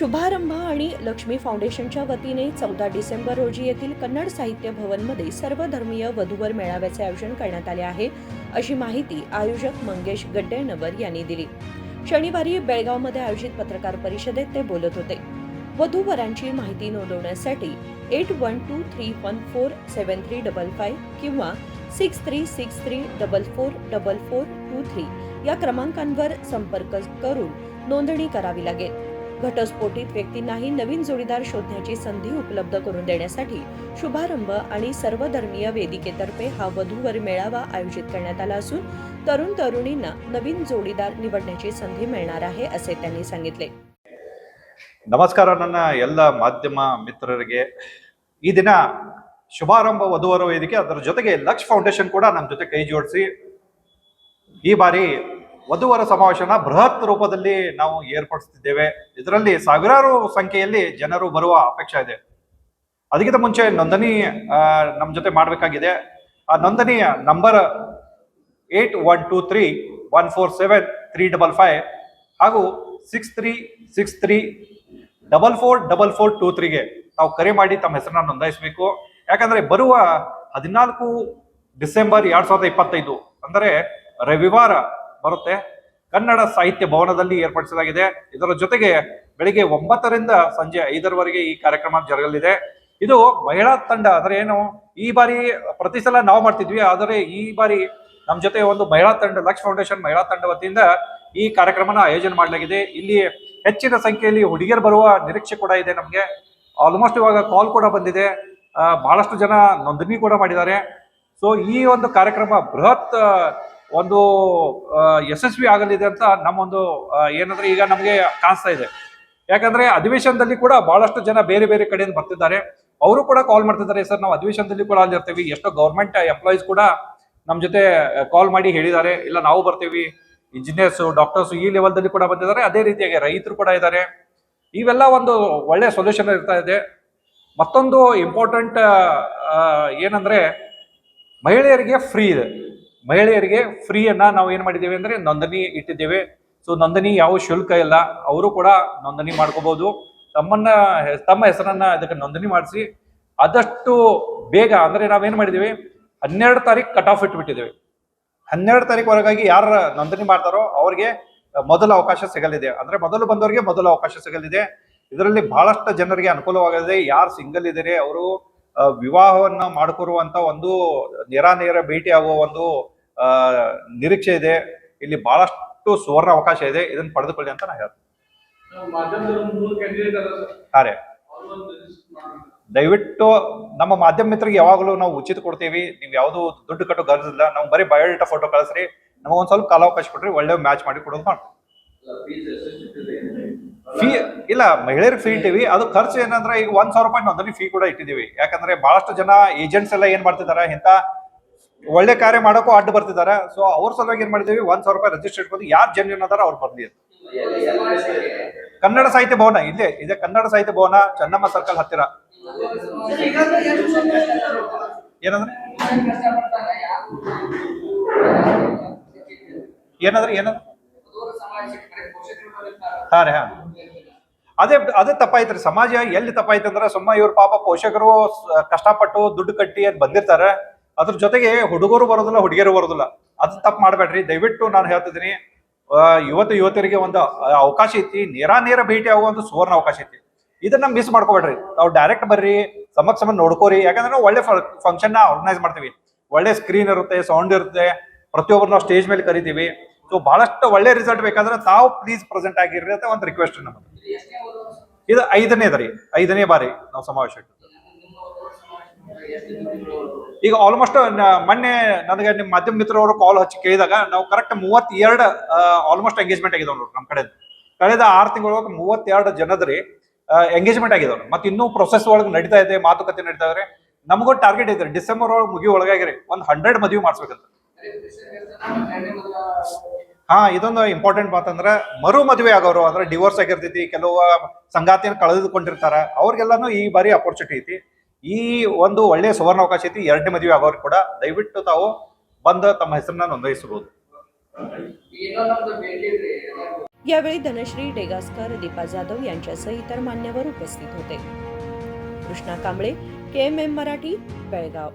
शुभारंभ आणि लक्ष्मी फाउंडेशनच्या वतीने 14 डिसेंबर रोजी येथील कन्नड साहित्य भवनमध्ये सर्वधर्मीय वधूवर मेळाव्याचे आयोजन करण्यात आले आहे, अशी माहिती आयोजक मंगेश गड्डेनवर यांनी दिली. शनिवारी बेळगावमध्ये आयोजित पत्रकार परिषदेत ते बोलत होते. वधूवरांची माहिती नोंदवण्यासाठी 8123147355 किंवा 6363444423 या क्रमांकांवर संपर्क करून नोंदणी करावी लागेल. घटस्फोटित व्यक्तींनाही नवीन जोडीदार शोधण्याची संधी उपलब्ध करून देण्यासाठी शुभारंभ आणि सर्वधर्मीय वेदिकेतर्फे हा वधूवर मेळावा आयोजित करण्यात आला असून तरुण तरुणींना नवीन जोडीदार निवडण्याची संधी मिळणार आहे, असे त्यांनी सांगितले. ನಮಸ್ಕಾರ ನನ್ನ ಎಲ್ಲ ಮಾಧ್ಯಮ ಮಿತ್ರರಿಗೆ. ಈ ದಿನ ಶುಭಾರಂಭ ವಧುವರ ವೇದಿಕೆ, ಅದರ ಜೊತೆಗೆ ಲಕ್ಷ್ ಫೌಂಡೇಶನ್ ಕೂಡ ನಮ್ಮ ಜೊತೆ ಕೈ ಜೋಡಿಸಿ ಈ ಬಾರಿ ವಧುವರ ಸಮಾವೇಶನ ಬೃಹತ್ ರೂಪದಲ್ಲಿ ನಾವು ಏರ್ಪಡಿಸುತ್ತಿದ್ದೇವೆ. ಇದರಲ್ಲಿ ಸಾವಿರಾರು ಸಂಖ್ಯೆಯಲ್ಲಿ ಜನರು ಬರುವ ಅಪೇಕ್ಷೆ ಇದೆ. ಅದಕ್ಕಿಂತ ಮುಂಚೆ ನೋಂದಣಿ ನಮ್ಮ ಜೊತೆ ಮಾಡಬೇಕಾಗಿದೆ. ಆ ನೋಂದಣಿಯ ನಂಬರ್ 8123147355 ಹಾಗೂ 6363444423ಗೆ ತಾವು ಕರೆ ಮಾಡಿ ತಮ್ಮ ಹೆಸರನ್ನ ನೋಂದಾಯಿಸಬೇಕು. ಯಾಕಂದ್ರೆ ಬರುವ 14 ಡಿಸೆಂಬರ್ 2025 ಅಂದರೆ ರವಿವಾರ ಬರುತ್ತೆ, ಕನ್ನಡ ಸಾಹಿತ್ಯ ಭವನದಲ್ಲಿ ಏರ್ಪಡಿಸಲಾಗಿದೆ. ಇದರ ಜೊತೆಗೆ ಬೆಳಿಗ್ಗೆ 9ರಿಂದ ಸಂಜೆ 5ರವರೆಗೆ ಈ ಕಾರ್ಯಕ್ರಮ ಜರಗಲಿದೆ. ಇದು ಮಹಿಳಾ ತಂಡ ಅಂದ್ರೆ ಏನು, ಈ ಬಾರಿ ಪ್ರತಿ ಸಲ ನಾವು ಮಾಡ್ತಿದ್ವಿ, ಆದರೆ ಈ ಬಾರಿ ನಮ್ಮ ಜೊತೆ ಒಂದು ಮಹಿಳಾ ತಂಡ, ಲಕ್ಷ್ ಫೌಂಡೇಶನ್ ಮಹಿಳಾ ತಂಡ ವತಿಯಿಂದ ಈ ಕಾರ್ಯಕ್ರಮನ ಆಯೋಜನೆ ಮಾಡಲಾಗಿದೆ. ಇಲ್ಲಿ ಹೆಚ್ಚಿನ ಸಂಖ್ಯೆಯಲ್ಲಿ ಹುಡುಗಿಯರು ಬರುವ ನಿರೀಕ್ಷೆ ಕೂಡ ಇದೆ ನಮಗೆ. ಆಲ್ಮೋಸ್ಟ್ ಇವಾಗ ಕಾಲ್ ಕೂಡ ಬಂದಿದೆ, ಬಹಳಷ್ಟು ಜನ ನೋಂದಣಿ ಕೂಡ ಮಾಡಿದ್ದಾರೆ. ಸೊ ಈ ಒಂದು ಕಾರ್ಯಕ್ರಮ ಬೃಹತ್ ಒಂದು ಯಶಸ್ವಿ ಆಗಲಿದೆ ಅಂತ ನಮ್ಮೊಂದು ಏನಂದ್ರೆ ಈಗ ನಮಗೆ ಕಾಣಿಸ್ತಾ ಇದೆ. ಯಾಕಂದ್ರೆ ಅಧಿವೇಶನದಲ್ಲಿ ಕೂಡ ಬಹಳಷ್ಟು ಜನ ಬೇರೆ ಬೇರೆ ಕಡೆಯಿಂದ ಬರ್ತಿದ್ದಾರೆ. ಅವರು ಕೂಡ ಕಾಲ್ ಮಾಡ್ತಿದ್ದಾರೆ, ಸರ್ ನಾವು ಅಧಿವೇಶನದಲ್ಲಿ ಕೂಡ ಅಲ್ಲಿ ಇರ್ತೀವಿ. ಎಷ್ಟೋ ಗೌರ್ಮೆಂಟ್ ಎಂಪ್ಲಾಯೀಸ್ ಕೂಡ ನಮ್ಮ ಜೊತೆ ಕಾಲ್ ಮಾಡಿ ಹೇಳಿದ್ದಾರೆ, ಇಲ್ಲ ನಾವು ಬರ್ತೀವಿ. ಇಂಜಿನಿಯರ್ಸ್, ಡಾಕ್ಟರ್ಸ್ ಈ ಲೆವೆಲ್ದಲ್ಲಿ ಕೂಡ ಬಂದಿದ್ದಾರೆ. ಅದೇ ರೀತಿಯಾಗಿ ರೈತರು ಕೂಡ ಇದ್ದಾರೆ. ಇವೆಲ್ಲ ಒಂದು ಒಳ್ಳೆ ಸೊಲ್ಯೂಷನ್ ಇರ್ತಾ ಇದೆ. ಮತ್ತೊಂದು ಇಂಪಾರ್ಟೆಂಟ್ ಏನಂದ್ರೆ ಮಹಿಳೆಯರಿಗೆ ಫ್ರೀ ಇದೆ. ಮಹಿಳೆಯರಿಗೆ ಫ್ರೀಯನ್ನ ನಾವು ಏನ್ ಮಾಡಿದ್ದೇವೆ ಅಂದ್ರೆ ನೋಂದಣಿ ಇಟ್ಟಿದ್ದೇವೆ. ಸೊ ನೋಂದಣಿ ಯಾವ ಶುಲ್ಕ ಇಲ್ಲ, ಅವರು ಕೂಡ ನೋಂದಣಿ ಮಾಡ್ಕೋಬಹುದು. ತಮ್ಮ ಹೆಸರನ್ನ ಇದಕ್ಕೆ ನೋಂದಣಿ ಮಾಡಿಸಿ ಆದಷ್ಟು ಬೇಗ, ಅಂದ್ರೆ ನಾವೇನ್ ಮಾಡಿದೀವಿ 12 ತಾರೀಕು ಕಟ್ ಆಫ್ ಇಟ್ಬಿಟ್ಟಿದ್ದೇವೆ. 12 ತಾರೀಕು ಯಾರು ನೋಂದಣಿ ಮಾಡ್ತಾರೋ ಅವ್ರಿಗೆ ಮೊದಲ ಅವಕಾಶ ಸಿಗಲಿದೆ. ಅಂದ್ರೆ ಮೊದಲು ಬಂದವರಿಗೆ ಮೊದಲ ಅವಕಾಶ ಸಿಗಲಿದೆ. ಇದರಲ್ಲಿ ಬಹಳಷ್ಟು ಜನರಿಗೆ ಅನುಕೂಲವಾಗಲಿದೆ. ಯಾರು ಸಿಂಗಲ್ ಇದ್ದಾರೆ ಅವರು ವಿವಾಹವನ್ನ ಮಾಡಿಕೊರುವಂತ ಒಂದು ನೇರ ಭೇಟಿ ಆಗುವ ಒಂದು ನಿರೀಕ್ಷೆ ಇದೆ. ಇಲ್ಲಿ ಬಹಳಷ್ಟು ಸುವರ್ಣ ಅವಕಾಶ ಇದೆ, ಇದನ್ನ ಪಡೆದುಕೊಳ್ಳಿ ಅಂತ ನಾ ಹೇಳ್ತೀನಿ. ದಯವಿಟ್ಟು ನಮ್ಮ ಮಾಧ್ಯಮ ಮಿತ್ರರಿಗೆ ಯಾವಾಗಲೂ ನಾವು ಉಚಿತ ಕೊಡ್ತೀವಿ. ನೀವು ಯಾವ್ದು ದುಡ್ಡು ಕಟ್ಟೋ ಗರ್ಜಿಲ್ಲ. ನಾವು ಬರೀ ಬಯೋಡೇಟಾ ಫೋಟೋ ಕಳಿಸ್ರಿ, ನಮಗೊಂದ್ ಸ್ವಲ್ಪ ಕಾಲಾವಕಾಶ ಕೊಡ್ರಿ, ಒಳ್ಳೆ ಮ್ಯಾಚ್ ಮಾಡಿ ಕೊಡೋದು ಮಾಡಿ. ಫೀ ಇಲ್ಲ, ಮಹಿಳೆಯರಿಗೆ ಫೀ ಇಟ್ಟಿವಿ. ಅದು ಖರ್ಚು ಏನಂದ್ರೆ ಈಗ 1,000 ರೂಪಾಯಿ ನೋಂದಣಿ ಫೀ ಕೂಡ ಇಟ್ಟಿದೀವಿ. ಯಾಕಂದ್ರೆ ಬಹಳಷ್ಟು ಜನ ಏಜೆಂಟ್ಸ್ ಎಲ್ಲ ಏನ್ ಮಾಡ್ತಿದಾರ, ಇಂತ ಒಳ್ಳೆ ಕಾರ್ಯ ಮಾಡೋಕ್ಕೂ ಅಡ್ಡು ಬರ್ತಿದಾರ. ಸೊ ಅವ್ರ ಸಲುವಾಗಿ ಏನ್ ಮಾಡಿದೀವಿ, 1,000 ರೂಪಾಯಿ ರಿಜಿಸ್ಟರ್ ಇಟ್ಕೊಂಡು ಯಾರು ಜೆನ್ಯೂನ್ ಅದಾರ ಅವ್ರು ಬರ್ಲಿ ಅಂತ. ಕನ್ನಡ ಸಾಹಿತ್ಯ ಭವನ ಇಲ್ಲೇ ಇದೆ. ಕನ್ನಡ ಸಾಹಿತ್ಯ ಭವನ ಚೆನ್ನಮ್ಮ ಸರ್ಕಲ್ ಹತ್ತಿರ. ಏನಂದ್ರೆ ಹಾ ರೀ, ಅದೇ ತಪ್ಪಾಯ್ತ್ರಿ. ಸಮಾಜ ಎಲ್ಲಿ ತಪ್ಪಾಯ್ತಂದ್ರ ಸುಮ್ಮ ಇವ್ರ ಪಾಪ ಪೋಷಕರು ಕಷ್ಟಪಟ್ಟು ದುಡ್ಡು ಕಟ್ಟಿ ಅದ್ ಬಂದಿರ್ತಾರೆ. ಅದ್ರ ಜೊತೆಗೆ ಹುಡುಗರು ಬರೋದಿಲ್ಲ, ಹುಡುಗಿಯರು ಬರೋದಿಲ್ಲ. ಅದು ತಪ್ಪು ಮಾಡ್ಬೇಡ್ರಿ ದಯವಿಟ್ಟು. ನಾನು ಹೇಳ್ತಿದ್ದೀನಿ, ಯುವತಿಯರಿಗೆ ಒಂದು ಅವಕಾಶ ಐತಿ, ನೇರ ಭೇಟಿ ಆಗುವ ಒಂದು ಸುವರ್ಣ ಅವಕಾಶ ಐತಿ. ಇದನ್ನ ಮಿಸ್ ಮಾಡ್ಕೋಬೇಡ್ರಿ. ನಾವು ಡೈರೆಕ್ಟ್ ಬರ್ರಿ, ಸಮಕ್ಷ ನೋಡ್ಕೋರಿ. ಯಾಕಂದ್ರೆ ನಾವು ಒಳ್ಳೆ ಫಂಕ್ಷನ್ ನ ಆರ್ಗನೈಸ್ ಮಾಡ್ತೀವಿ. ಒಳ್ಳೆ ಸ್ಕ್ರೀನ್ ಇರುತ್ತೆ, ಸೌಂಡ್ ಇರುತ್ತೆ, ಪ್ರತಿಯೊಬ್ಬರು ನಾವು ಸ್ಟೇಜ್ ಮೇಲೆ ಕರಿತೀವಿ. ಸೊ ಬಹಳಷ್ಟು ಒಳ್ಳೆ ರಿಸಲ್ಟ್ ಬೇಕಾದ್ರೆ ತಾವು ಪ್ಲೀಸ್ ಪ್ರೆಸೆಂಟ್ ಆಗಿರ್ರಿ ಅಂತ ಒಂದು ರಿಕ್ವೆಸ್ಟ್ ನಮ್ಮದು. ಇದು 5ನೇ ಬಾರಿ ನಾವು ಸಮಾವೇಶ. ಈಗ ಆಲ್ಮೋಸ್ಟ್ ಮೊನ್ನೆ ನನಗೆ ನಿಮ್ಮ ಮಾಧ್ಯಮ ಮಿತ್ರವರು ಕಾಲ್ ಹಚ್ಚಿ ಕೇಳಿದಾಗ ನಾವು ಕರೆಕ್ಟ್ 32 ಆಲ್ಮೋಸ್ಟ್ ಎಂಗೇಜ್ಮೆಂಟ್ ಆಗಿದವ್ ನಮ್ಮ ಕಡೆ. ಕಳೆದ 6 ತಿಂಗಳೊಳಗೆ 32 ಜನದ್ರಿ ಎಂಗೇಜ್ಮೆಂಟ್ ಆಗಿದವ್ರು. ಮತ್ತೆ ಇನ್ನೂ ಪ್ರೊಸೆಸ್ ಒಳಗೆ ನಡೀತಾ ಇದೆ, ಮಾತುಕತೆ ನಡೀತಾ ಇದ್ರೆ. ನಮಗೂ ಟಾರ್ಗೆಟ್ ಐತ್ರಿ, ಡಿಸೆಂಬರ್ ಒಳಗೆ ಮುಗಿ ಒಳಗಾಗಿರಿ ಒಂದು 100 ಮದುವೆ ಮಾಡಿಸ್ಬೇಕಂತ. ಇದೊಂದು ಇಂಪಾರ್ಟೆಂಟ್ ಮಾತಂದ್ರೆ ಮರು ಮದುವೆ ಆಗೋರು, ಅಂದ್ರೆ ಡಿವೋರ್ಸ್ ಆಗಿರ್ತೈತಿ, ಕೆಲವು ಸಂಗಾತಿಯನ್ನು ಕಳೆದುಕೊಂಡಿರ್ತಾರ, ಅವ್ರಿಗೆಲ್ಲಾನು ಈ ಬಾರಿ ಅಪರ್ಚುನಿಟಿ ಐತಿ. ಈ ಒಂದು ಒಳ್ಳೆಯ ಸುವರ್ಣ ಅವಕಾಶ ಐತಿ. 2ನೇ ಮದುವೆ ಆಗೋರು ಕೂಡ ದಯವಿಟ್ಟು ತಾವು ಬಂದು ತಮ್ಮ ಹೆಸರನ್ನ ನೋಂದಾಯಿಸಬಹುದು. यावेळी धनश्री डेगासकर, दीपा जाधव यांच्यासह इतर मान्यवर उपस्थित होते. कृष्णा कांबळे, KMM मराठी, बेळगाव.